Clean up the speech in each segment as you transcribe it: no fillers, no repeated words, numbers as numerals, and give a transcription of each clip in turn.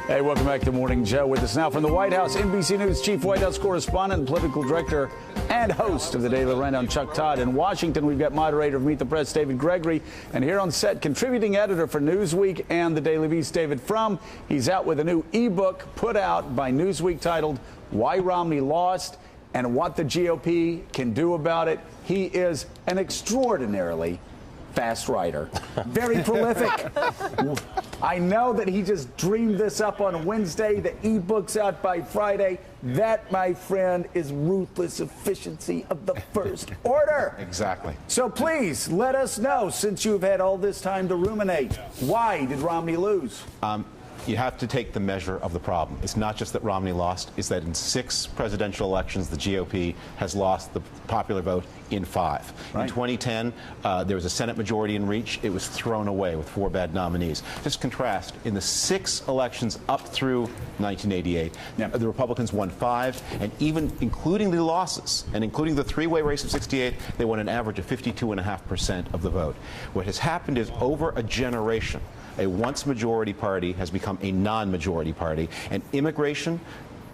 Hey, welcome back to Morning Joe. With us now from the White House, NBC News Chief White House Correspondent and Political Director and host of the Daily Rundown, Chuck Todd. In Washington, we've got moderator of Meet the Press, David Gregory. And here on set, contributing editor for Newsweek and the Daily Beast, David Frum. He's out with a new ebook put out by Newsweek titled Why Romney Lost and What the GOP Can Do About It. He is an extraordinarily fast writer, very prolific. I know that he just dreamed this up on Wednesday. The ebook's out by Friday. That, my friend, is ruthless efficiency of the first order. Exactly. So please let us know, since you've had all this time to ruminate, why did Romney lose? You have to take the measure of the problem. It's not just that Romney lost, it's that in 6 presidential elections, the GOP has lost the popular vote in 5. Right. In 2010, there was a Senate majority in reach. It was thrown away with 4 bad nominees. Just contrast, in the 6 elections up through 1988, the Republicans won 5, and even including the losses, and including the 3-way race of 68, they won an average of 52.5% of the vote. What has happened is, over a generation, a once majority party has become a non-majority party, and immigration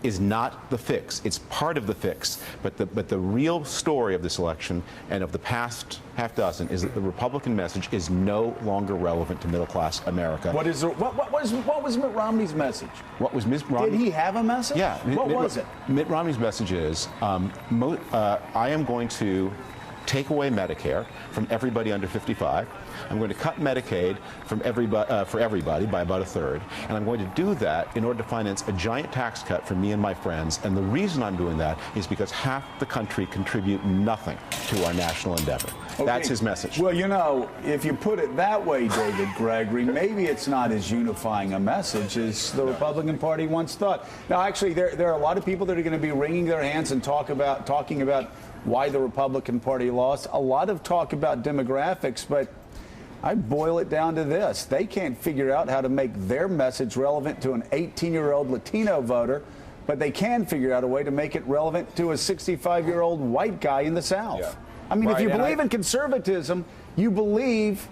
is not the fix. It's part of the fix, but the real story of this election and of the past half dozen is that the Republican message is no longer relevant to middle-class America. What was Mitt Romney's message? What was Mitt Romney? Did he have a message? Yeah. What was it? Mitt Romney's message is, I am going to take away Medicare from everybody under 55. I'm going to cut Medicaid from for everybody by about 1/3, and I'm going to do that in order to finance a giant tax cut for me and my friends. And the reason I'm doing that is because half the country contribute nothing to our national endeavor. Okay. That's his message. Well, you know, if you put it that way, David Gregory, maybe it's not as unifying a message as the Republican Party once thought. Now, actually, there are a lot of people that are going to be wringing their hands and talking about why the Republican Party lost. A lot of talk about demographics, but I boil it down to this. They can't figure out how to make their message relevant to an 18-year-old Latino voter, but they can figure out a way to make it relevant to a 65-year-old white guy in the South. Yeah. I mean, if you believe in conservatism, you believe,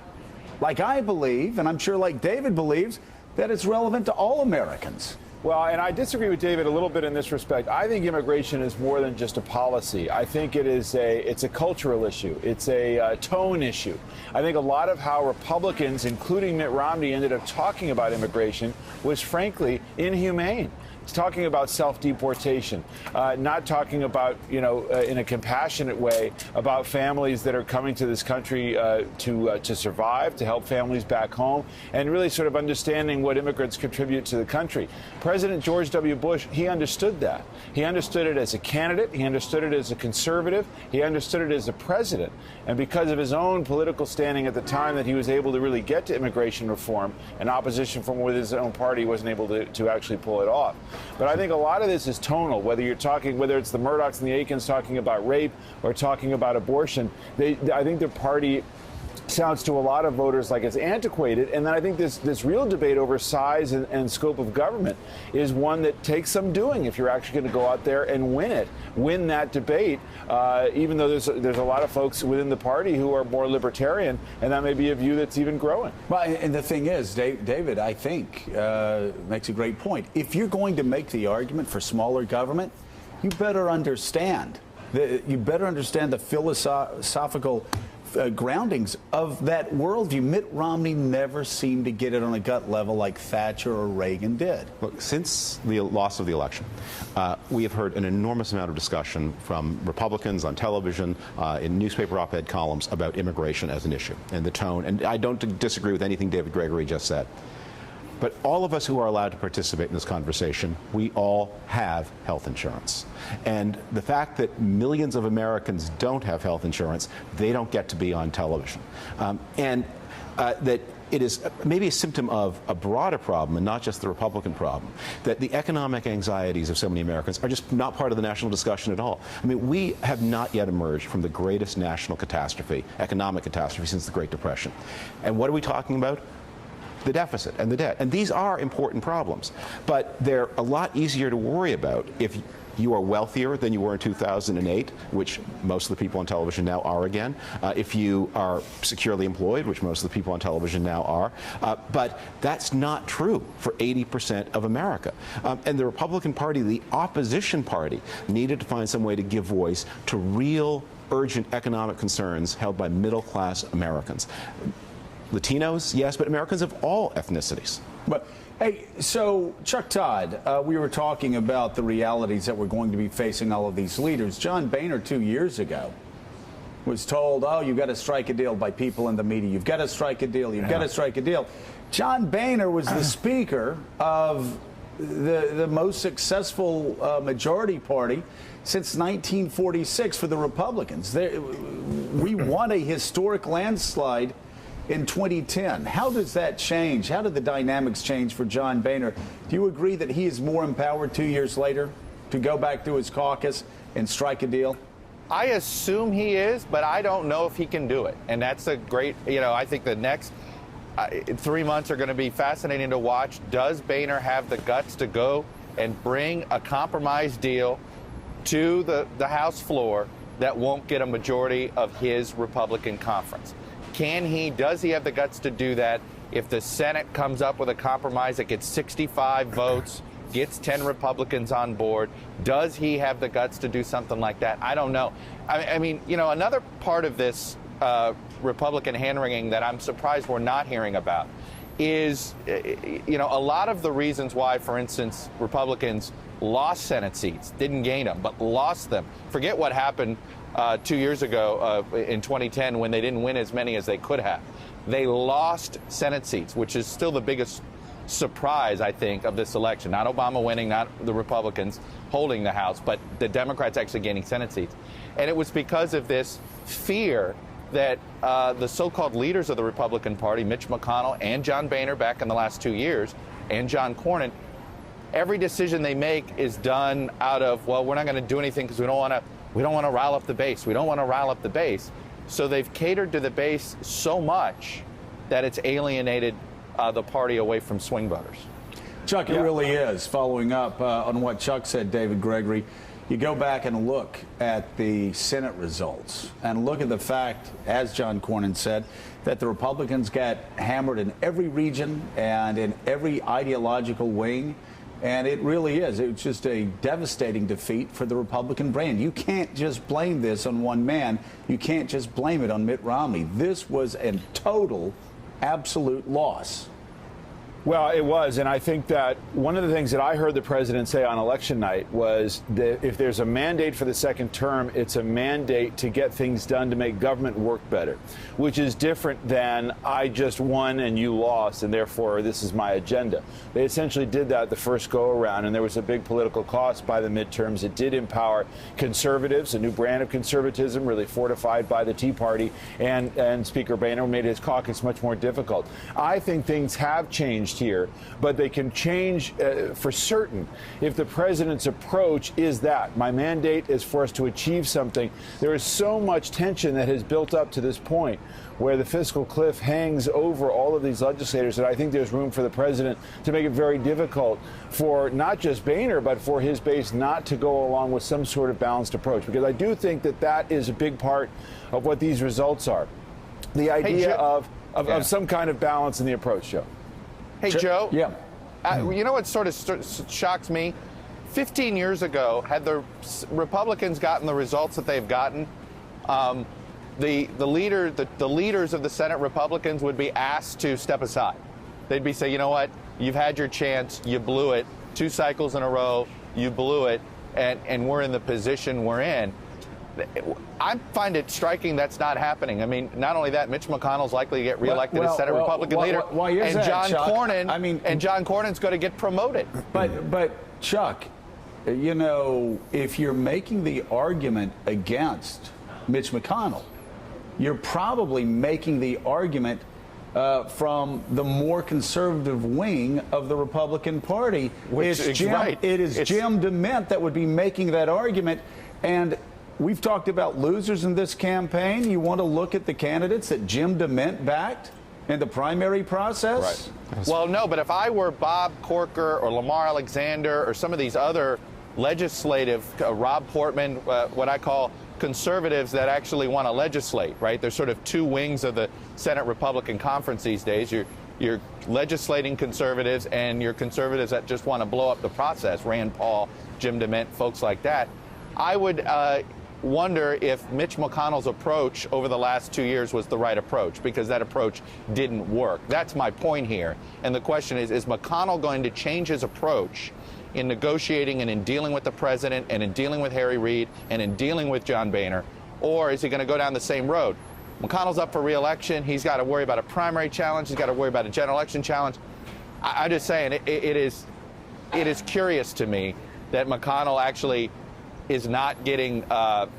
like I believe, and I'm sure like David believes, that it's relevant to all Americans. Well, and I disagree with David a little bit in this respect. I think immigration is more than just a policy. I think it's a cultural issue. It's a tone issue. I think a lot of how Republicans, including Mitt Romney, ended up talking about immigration was, frankly, inhumane. It's talking about self-deportation, not talking about, in a compassionate way, about families that are coming to this country to survive, to help families back home, and really sort of understanding what immigrants contribute to the country. President George W. Bush, he understood that. He understood it as a candidate. He understood it as a conservative. He understood it as a president. And because of his own political standing at the time, that he was able to really get to immigration reform, and opposition from within his own party wasn't able to actually pull it off. But I think a lot of this is tonal, whether it's the Murdochs and the Aikens talking about rape or talking about abortion. I think the party sounds to a lot of voters like it's antiquated. And then I think this real debate over size and scope of government is one that takes some doing if you're actually going to go out there and win that debate, even though there's a lot of folks within the party who are more libertarian, and that may be a view that's even growing. Well, and the thing is, David, I think makes a great point. If you're going to make the argument for smaller government, you better understand the philosophical groundings of that worldview. Mitt Romney never seemed to get it on a gut level like Thatcher or Reagan did. Look, since the loss of the election, we have heard an enormous amount of discussion from Republicans on television, in newspaper op-ed columns about immigration as an issue and the tone. And I don't disagree with anything David Gregory just said. But all of us who are allowed to participate in this conversation, we all have health insurance. And the fact that millions of Americans don't have health insurance, they don't get to be on television. That it is maybe a symptom of a broader problem and not just the Republican problem, that the economic anxieties of so many Americans are just not part of the national discussion at all. I mean, we have not yet emerged from the greatest national catastrophe, economic catastrophe, since the Great Depression. And what are we talking about? The deficit and the debt. And these are important problems, but they're a lot easier to worry about if you are wealthier than you were in 2008, which most of the people on television now are again, if you are securely employed, which most of the people on television now are, but that's not true for 80% of America. And the Republican Party, the opposition party, needed to find some way to give voice to real urgent economic concerns held by middle-class Americans. Latinos, yes, but Americans of all ethnicities. But hey, so Chuck Todd, we were talking about the realities that we're going to be facing all of these leaders. John Boehner 2 years ago was told, oh, you've got to strike a deal by people in the media. You've got to strike a deal. You've got to strike a deal. John Boehner was the speaker of the most successful majority party since 1946 for the Republicans. We won a historic landslide in 2010. How does that change? How did the dynamics change for John Boehner? Do you agree that he is more empowered 2 years later to go back to his caucus and strike a deal? I assume he is, but I don't know if he can do it. And that's a great, I think the next 3 months are going to be fascinating to watch. Does Boehner have the guts to go and bring a compromise deal to the House floor that won't get a majority of his Republican conference? Does he have the guts to do that if the Senate comes up with a compromise that gets 65 votes, gets 10 Republicans on board? Does he have the guts to do something like that? I don't know. I mean, another part of this Republican hand-wringing that I'm surprised we're not hearing about is, a lot of the reasons why, for instance, Republicans lost Senate seats, didn't gain them, but lost them. Forget what happened 2 years ago in 2010 when they didn't win as many as they could have. They lost Senate seats, which is still the biggest surprise, I think, of this election. Not Obama winning, not the Republicans holding the House, but the Democrats actually gaining Senate seats. And it was because of this fear that the so-called leaders of the Republican Party, Mitch McConnell and John Boehner back in the last 2 years, and John Cornyn, every decision they make is done out of, well, we're not going to do anything because we don't want to rile up the base. We don't want to rile up the base. So they've catered to the base so much that it's alienated the party away from swing voters. Chuck, it really is. Following up on what Chuck said, David Gregory, you go back and look at the Senate results and look at the fact, as John Cornyn said, that the Republicans got hammered in every region and in every ideological wing. And it really is. It's just a devastating defeat for the Republican brand. You can't just blame this on one man. You can't just blame it on Mitt Romney. This was a total, absolute loss. Well, it was, and I think that one of the things that I heard the president say on election night was that if there's a mandate for the second term, it's a mandate to get things done to make government work better, which is different than I just won and you lost, and therefore this is my agenda. They essentially did that the first go-around, and there was a big political cost by the midterms. It did empower conservatives, a new brand of conservatism, really fortified by the Tea Party, and Speaker Boehner made his caucus much more difficult. I think things have changed here, but they can change for certain if the president's approach is that my mandate is for us to achieve something. There is so much tension that has built up to this point where the fiscal cliff hangs over all of these legislators that I think there's room for the president to make it very difficult for not just Boehner, but for his base not to go along with some sort of balanced approach, because I do think that that is a big part of what these results are. The idea of some kind of balance in the approach, Joe. Hey, Joe. Yeah. You know what sort of shocks me? 15 years ago, had the Republicans gotten the results that they've gotten, the leaders of the Senate Republicans would be asked to step aside. They'd be saying, you know what, you've had your chance, you blew it, 2 cycles in a row, you blew it, and we're in the position we're in. I find it striking that's not happening. I mean, not only that, Mitch McConnell's likely to get reelected as Senate Republican leader, and John Cornyn. And John Cornyn's going to get promoted. But Chuck, you know, if you're making the argument against Mitch McConnell, you're probably making the argument from the more conservative wing of the Republican Party. Which is right. It is Jim DeMint that would be making that argument, and we've talked about losers in this campaign. You want to look at the candidates that Jim DeMint backed in the primary process? Right. Well, no, but if I were Bob Corker or Lamar Alexander or some of these other legislative, Rob Portman, what I call conservatives that actually want to legislate, right? There's sort of two wings of the Senate Republican Conference these days. You're legislating conservatives and you're conservatives that just want to blow up the process, Rand Paul, Jim DeMint, folks like that. I would wonder if Mitch McConnell's approach over the last 2 years was the right approach, because that approach didn't work. That's my point here. And the question is McConnell going to change his approach in negotiating and in dealing with the president and in dealing with Harry Reid and in dealing with John Boehner, or is he going to go down the same road? McConnell's up for re-election. He's got to worry about a primary challenge. He's got to worry about a general election challenge. I'm just saying it is curious to me that McConnell actually is not getting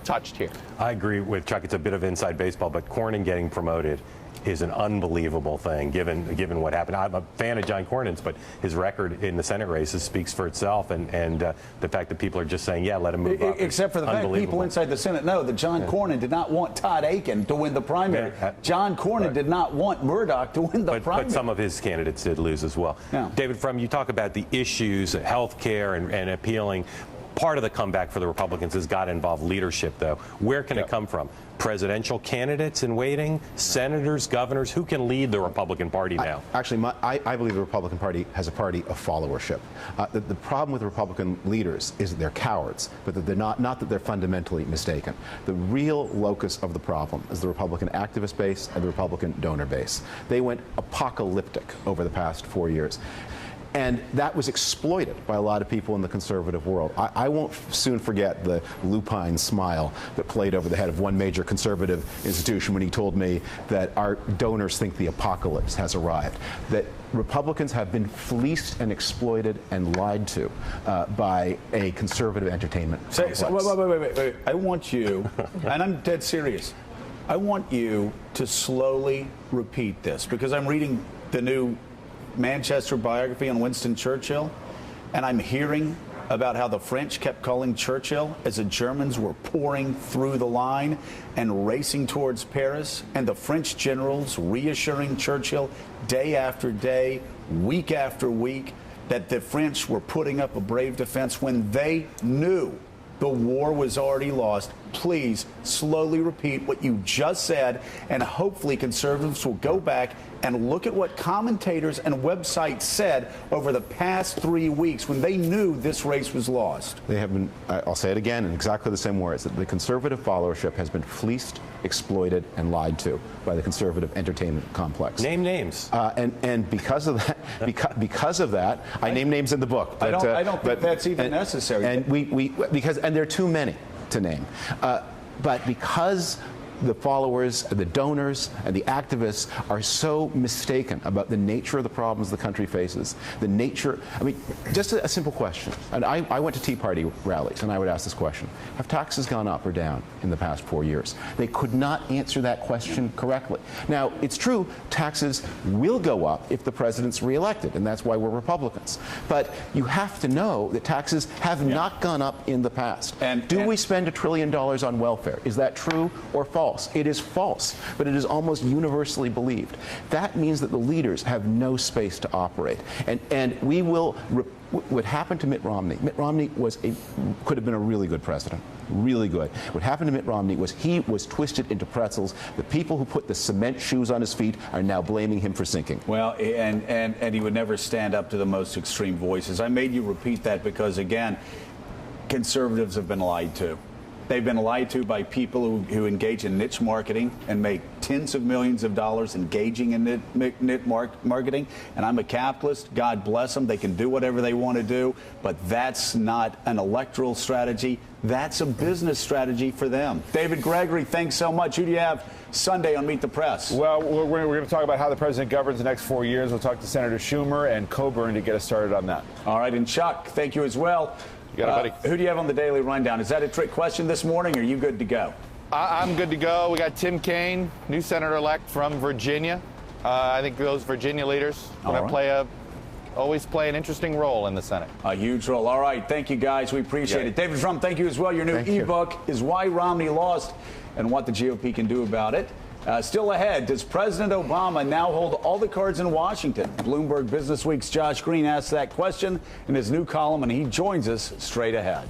touched here. I agree with Chuck. It's a bit of inside baseball, but Cornyn getting promoted is an unbelievable thing, given what happened. I'm a fan of John Cornyn's, but his record in the Senate races speaks for itself, and the fact that people are just saying, yeah, let him move up. Except for the fact people inside the Senate know that John Cornyn did not want Todd Akin to win the primary. John Cornyn did not want Murdoch to win the primary. But some of his candidates did lose as well. Yeah. David, you talk about the issues, health care and appealing. Part of the comeback for the Republicans has got to involve leadership, though. Where can it come from? Presidential candidates in waiting, senators, governors? Who can lead the Republican Party now? I believe the Republican Party has a party of followership. The problem with Republican leaders is that they're cowards, but that they're not that they're fundamentally mistaken. The real locus of the problem is the Republican activist base and the Republican donor base. They went apocalyptic over the past 4 years. And that was exploited by a lot of people in the conservative world. I won't soon forget the lupine smile that played over the head of one major conservative institution when he told me that our donors think the apocalypse has arrived. That Republicans have been fleeced and exploited and lied to by a conservative entertainment complex. Wait. I want you, and I'm dead serious, I want you to slowly repeat this, because I'm reading the new Manchester biography on Winston Churchill, and I'm hearing about how the French kept calling Churchill as the Germans were pouring through the line and racing towards Paris, and the French generals reassuring Churchill day after day, week after week, that the French were putting up a brave defense when they knew the war was already lost. Please slowly repeat what you just said, and hopefully conservatives will go back and look at what commentators and websites said over the past 3 weeks when they knew this race was lost. They have been, I'll say it again in exactly the same words, that the conservative followership has been fleeced, exploited, and lied to by the conservative entertainment complex. Name names. And because of that, I name names in the book. But, I don't think that's even necessary. And and there are too many to name. But because the followers, the donors, and the activists are so mistaken about the nature of the problems the country faces. The nature, I mean, just a simple question. And I went to Tea Party rallies, and I would ask this question. Have taxes gone up or down in the past 4 years? They could not answer that question correctly. Now, it's true, taxes will go up if the president's reelected, and that's why we're Republicans. But you have to know that taxes have not gone up in the past. Do we spend $1 trillion on welfare? Is that true or false? It is false, but it is almost universally believed. That means that the leaders have no space to operate. And we will, what happened to Mitt Romney, Mitt Romney could have been a really good president. Really good. What happened to Mitt Romney was he was twisted into pretzels. The people who put the cement shoes on his feet are now blaming him for sinking. Well, and he would never stand up to the most extreme voices. I made you repeat that because, again, conservatives have been lied to. They've been lied to by people who engage in niche marketing and make tens of millions of dollars engaging in niche marketing. And I'm a capitalist. God bless them. They can do whatever they want to do. But that's not an electoral strategy. That's a business strategy for them. David Gregory, thanks so much. Who do you have Sunday on Meet the Press? Well, we're going to talk about how the president governs the next 4 years. We'll talk to Senator Schumer and Coburn to get us started on that. All right. And Chuck, thank you as well. You got it, buddy. Who do you have on the Daily Rundown? Is that a trick question this morning, or are you good to go? I'm good to go. We got Tim Kaine, new senator-elect from Virginia. I think those Virginia leaders are going to always play an interesting role in the Senate. A huge role. All right. Thank you, guys. We appreciate it. David Trump, thank you as well. Your new ebook is Why Romney Lost and What the GOP Can Do About It. Still ahead, does President Obama now hold all the cards in Washington? Bloomberg Businessweek's Josh Green asks that question in his new column, and he joins us straight ahead.